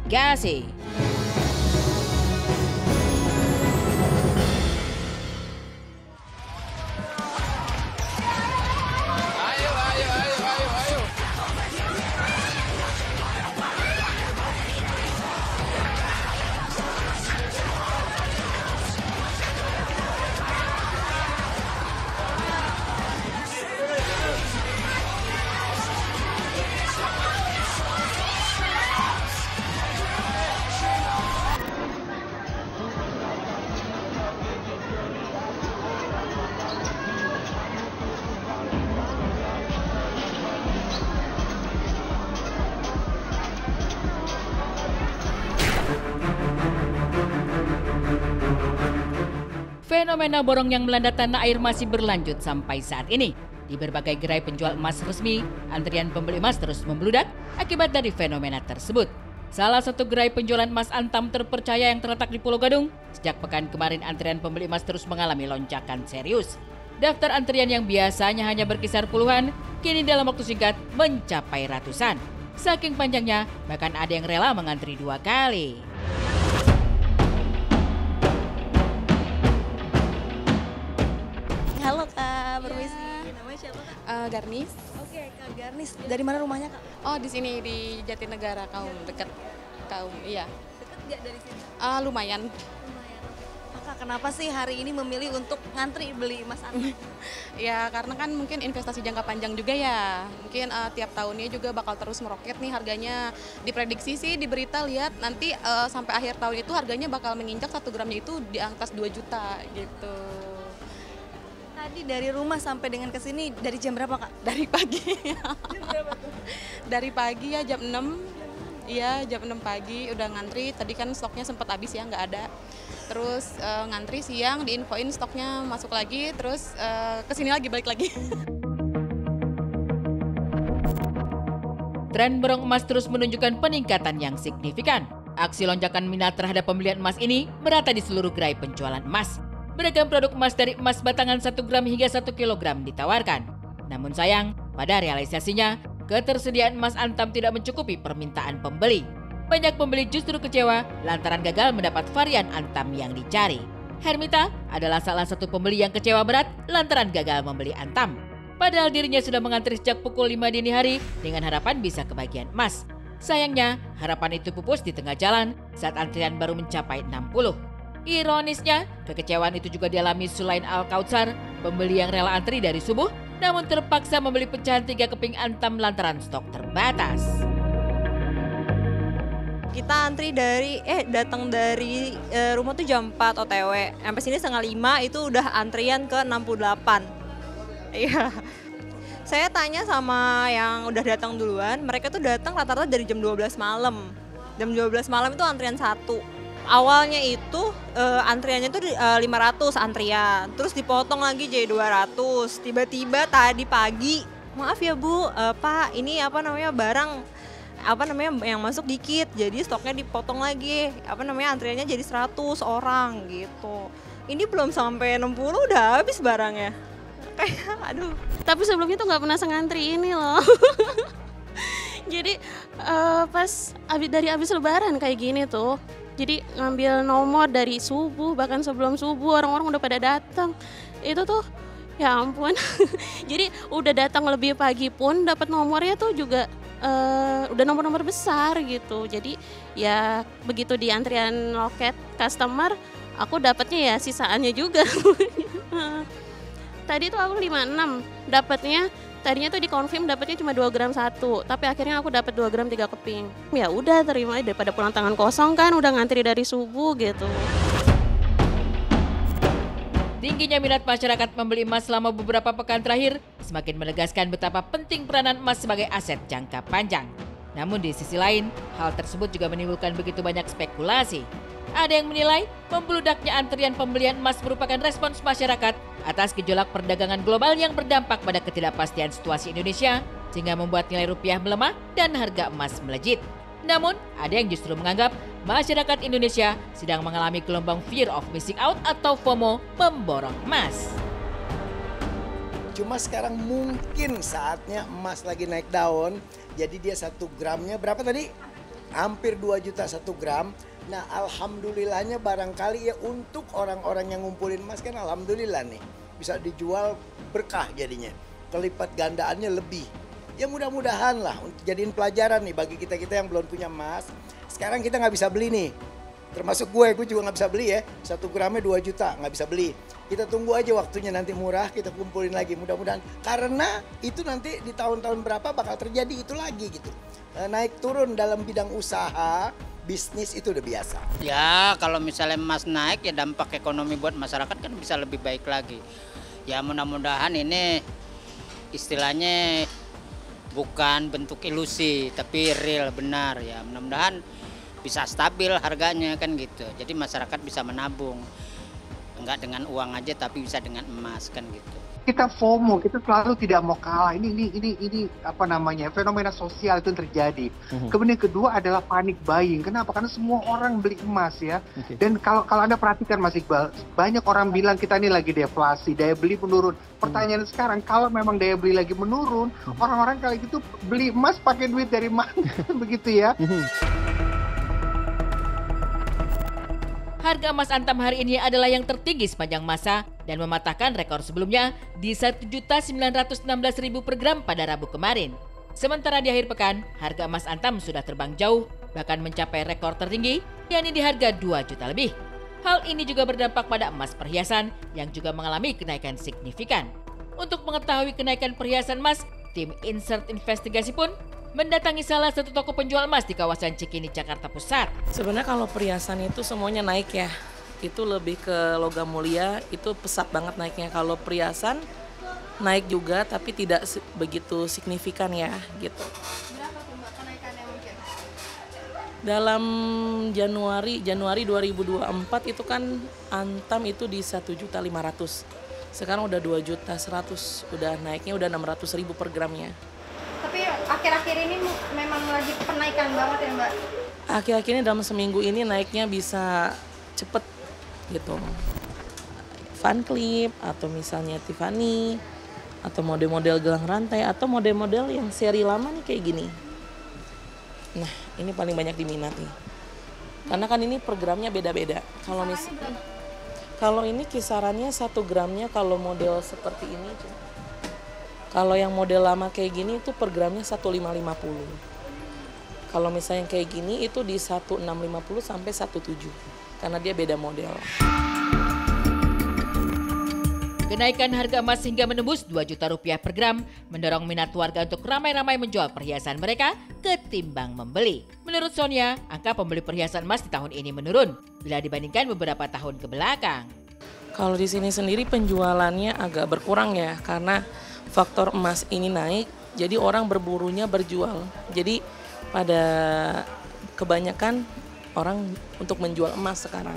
investigasi. Fenomena borong yang melanda tanah air masih berlanjut sampai saat ini. Di berbagai gerai penjual emas resmi, antrian pembeli emas terus membludak akibat dari fenomena tersebut. Salah satu gerai penjualan emas Antam terpercaya yang terletak di Pulau Gadung, sejak pekan kemarin antrian pembeli emas terus mengalami lonjakan serius. Daftar antrian yang biasanya hanya berkisar puluhan, kini dalam waktu singkat mencapai ratusan. Saking panjangnya, bahkan ada yang rela mengantri 2 kali. Halo Kak, permisi. Namanya siapa Kak? Garnis. Oke, Kak Garnis. Dari mana rumahnya Kak? Oh, di sini di Jatinegara, dekat Kaum. Iya. Dekat nggak dari sini? Lumayan. Lumayan. Kak, kenapa sih hari ini memilih untuk ngantri beli emas Antam? Ya, karena kan mungkin investasi jangka panjang juga ya. Mungkin tiap tahunnya juga bakal terus meroket nih harganya. Diprediksi sih di berita lihat nanti sampai akhir tahun itu harganya bakal menginjak 1 gramnya itu di atas 2 juta gitu. Tadi dari rumah sampai dengan ke sini dari jam berapa Kak? Dari pagi. Jam berapa tuh? Dari pagi ya jam 6. Iya, jam 6 pagi udah ngantri. Tadi kan stoknya sempat habis ya, nggak ada. Terus ngantri siang, diinfoin stoknya masuk lagi, terus kesini lagi, balik lagi. Tren borong emas terus menunjukkan peningkatan yang signifikan. Aksi lonjakan minat terhadap pembelian emas ini merata di seluruh gerai penjualan emas. Beragam produk emas dari emas batangan 1 gram hingga 1 kilogram ditawarkan. Namun sayang, pada realisasinya, ketersediaan emas Antam tidak mencukupi permintaan pembeli. Banyak pembeli justru kecewa lantaran gagal mendapat varian Antam yang dicari. Hermita adalah salah satu pembeli yang kecewa berat lantaran gagal membeli Antam. Padahal dirinya sudah mengantri sejak pukul 5 dini hari dengan harapan bisa kebagian emas. Sayangnya, harapan itu pupus di tengah jalan saat antrian baru mencapai 60. Ironisnya, kekecewaan itu juga dialami Sulain Al-Kautsar, pembeli yang rela antri dari subuh, namun terpaksa membeli pecahan 3 keping Antam lantaran stok terbatas. Kita antri datang dari rumah tuh jam 4 OTW, sampai sini setengah 5 itu udah antrian ke 68. Iya. Saya tanya sama yang udah datang duluan, mereka tuh datang rata-rata dari jam 12 malam. Jam 12 malam itu antrian 1. Awalnya itu antriannya tuh 500 antrian, terus dipotong lagi jadi 200. Tiba-tiba tadi pagi, maaf ya Bu, Pak, ini barang yang masuk dikit, jadi stoknya dipotong lagi, antriannya jadi 100 orang gitu. Ini belum sampai 60 udah habis barangnya. Kayak aduh. Tapi sebelumnya tuh nggak pernah ngantri ini loh. Jadi pas abis lebaran kayak gini tuh. Jadi ngambil nomor dari subuh, bahkan sebelum subuh orang-orang udah pada datang. Itu tuh ya ampun. Jadi udah datang lebih pagi pun dapat nomornya tuh juga udah nomor-nomor besar gitu. Jadi ya begitu di antrian loket customer, aku dapatnya ya sisaannya juga. Tadi tuh aku 56 dapatnya. Tadinya tuh dikonfirm dapatnya cuma 2 gram 1, tapi akhirnya aku dapat 2 gram 3 keping. Ya udah terima daripada pulang tangan kosong kan, udah ngantri dari subuh gitu. Tingginya minat masyarakat membeli emas selama beberapa pekan terakhir semakin menegaskan betapa penting peranan emas sebagai aset jangka panjang. Namun di sisi lain, hal tersebut juga menimbulkan begitu banyak spekulasi. Ada yang menilai membludaknya antrian pembelian emas merupakan respons masyarakat atas gejolak perdagangan global yang berdampak pada ketidakpastian situasi Indonesia sehingga membuat nilai rupiah melemah dan harga emas melejit. Namun, ada yang justru menganggap masyarakat Indonesia sedang mengalami gelombang fear of missing out atau FOMO memborong emas. Cuma sekarang mungkin saatnya emas lagi naik daun, jadi dia 1 gramnya berapa tadi? hampir 2 juta 1 gram. Nah alhamdulillahnya barangkali ya untuk orang-orang yang ngumpulin emas kan alhamdulillah nih bisa dijual berkah jadinya, kelipat gandaannya lebih. Ya mudah-mudahan lah untuk jadiin pelajaran nih bagi kita-kita yang belum punya emas. Sekarang kita nggak bisa beli nih, termasuk gue juga nggak bisa beli ya, 1 gramnya 2 juta nggak bisa beli. Kita tunggu aja waktunya nanti murah, kita kumpulin lagi mudah-mudahan. Karena itu nanti di tahun-tahun berapa bakal terjadi itu lagi gitu. Naik turun dalam bidang usaha, bisnis itu udah biasa. Ya kalau misalnya emas naik ya dampak ekonomi buat masyarakat kan bisa lebih baik lagi. Ya mudah-mudahan ini istilahnya bukan bentuk ilusi tapi real benar ya. Mudah-mudahan bisa stabil harganya kan gitu. Jadi masyarakat bisa menabung. Enggak dengan uang aja tapi bisa dengan emas kan gitu. Kita FOMO, kita selalu tidak mau kalah. Ini apa namanya, fenomena sosial itu yang terjadi. Kemudian yang kedua adalah panic buying. Kenapa? Karena semua orang beli emas ya. Dan kalau Anda perhatikan Mas Iqbal, banyak orang bilang kita ini lagi deflasi, daya beli menurun. Pertanyaan sekarang, kalau memang daya beli lagi menurun, orang-orang kali gitu beli emas pakai duit dari mana? Begitu ya. Harga emas Antam hari ini adalah yang tertinggi sepanjang masa dan mematahkan rekor sebelumnya di Rp1.916.000 per gram pada Rabu kemarin. Sementara di akhir pekan, harga emas Antam sudah terbang jauh, bahkan mencapai rekor tertinggi, yakni di harga 2 juta lebih. Hal ini juga berdampak pada emas perhiasan yang juga mengalami kenaikan signifikan. Untuk mengetahui kenaikan perhiasan emas, tim Insert Investigasi pun mendatangi salah satu toko penjual emas di kawasan Cikini, Jakarta Pusat. Sebenarnya kalau perhiasan itu semuanya naik ya. Itu lebih ke logam mulia, itu pesat banget naiknya. Kalau perhiasan naik juga tapi tidak begitu signifikan ya gitu. Berapa tuh Mbak kenaikannya mungkin? Dalam Januari 2024 itu kan Antam itu di 1.500.000. Sekarang udah 2.100.000, udah naiknya udah 600.000 per gramnya. Tapi akhir-akhir ini memang lagi penaikan banget ya Mbak? Akhir-akhir ini dalam seminggu ini naiknya bisa cepet gitu. Van Cleef atau misalnya Tiffany atau model-model gelang rantai atau model-model yang seri lama nih kayak gini. Nah ini paling banyak diminati. Karena kan ini per gramnya beda-beda. Kalau ini kisarannya 1 gramnya kalau model seperti ini. Kalau yang model lama kayak gini itu per gramnya 1.550. Kalau misalnya kayak gini itu di 1.650 sampai 1.7 karena dia beda model. Kenaikan harga emas hingga menembus 2 juta rupiah per gram mendorong minat warga untuk ramai-ramai menjual perhiasan mereka ketimbang membeli. Menurut Sonia, angka pembeli perhiasan emas di tahun ini menurun bila dibandingkan beberapa tahun ke belakang. Kalau di sini sendiri penjualannya agak berkurang ya karena faktor emas ini naik, jadi orang berburunya berjual. Jadi pada kebanyakan orang untuk menjual emas sekarang.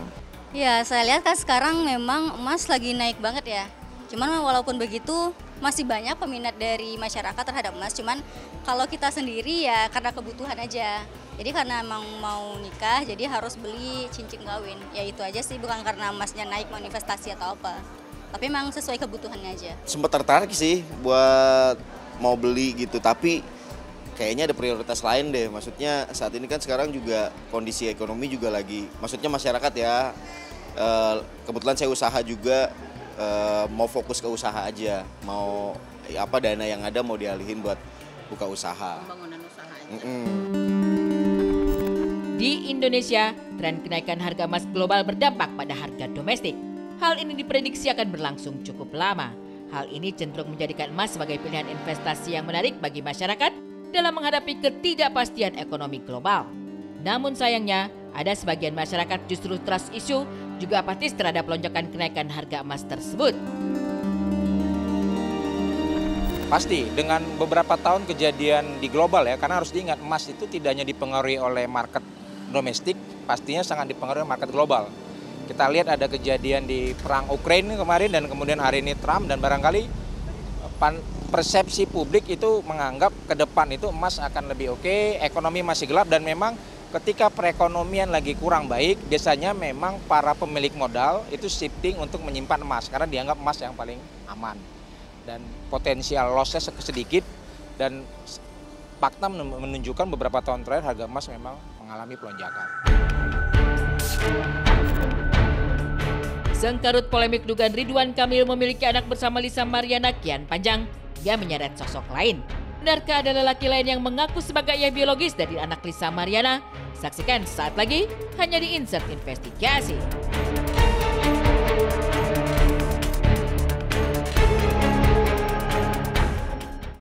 Ya saya lihat kan sekarang memang emas lagi naik banget ya. Cuman walaupun begitu masih banyak peminat dari masyarakat terhadap emas. Cuman kalau kita sendiri ya karena kebutuhan aja. Jadi karena emang mau nikah jadi harus beli cincin kawin. Ya itu aja sih, bukan karena emasnya naik mau investasi atau apa. Tapi memang sesuai kebutuhannya aja. Sempat tertarik sih buat mau beli gitu, tapi kayaknya ada prioritas lain deh. Maksudnya saat ini kan sekarang juga kondisi ekonomi juga lagi, maksudnya masyarakat ya, kebetulan saya usaha juga, mau fokus ke usaha aja. Mau apa dana yang ada mau dialihin buat buka usaha. Pembangunan usaha aja. Di Indonesia, tren kenaikan harga emas global berdampak pada harga domestik. Hal ini diprediksi akan berlangsung cukup lama. Hal ini cenderung menjadikan emas sebagai pilihan investasi yang menarik bagi masyarakat dalam menghadapi ketidakpastian ekonomi global. Namun sayangnya, ada sebagian masyarakat justru trust issue juga apatis terhadap lonjakan kenaikan harga emas tersebut. Pasti dengan beberapa tahun kejadian di global ya, karena harus diingat emas itu tidak hanya dipengaruhi oleh market domestik, pastinya sangat dipengaruhi market global. Kita lihat ada kejadian di perang Ukraina kemarin dan kemudian hari ini Trump, dan barangkali persepsi publik itu menganggap ke depan itu emas akan lebih oke, ekonomi masih gelap, dan memang ketika perekonomian lagi kurang baik biasanya memang para pemilik modal itu shifting untuk menyimpan emas karena dianggap emas yang paling aman dan potensial lossnya sedikit, dan fakta menunjukkan beberapa tahun terakhir harga emas memang mengalami pelonjakan. Sengkarut polemik dugaan Ridwan Kamil memiliki anak bersama Lisa Mariana kian panjang, ia menyeret sosok lain. Benarkah ada lelaki lain yang mengaku sebagai ayah biologis dari anak Lisa Mariana? Saksikan saat lagi hanya di Insert Investigasi.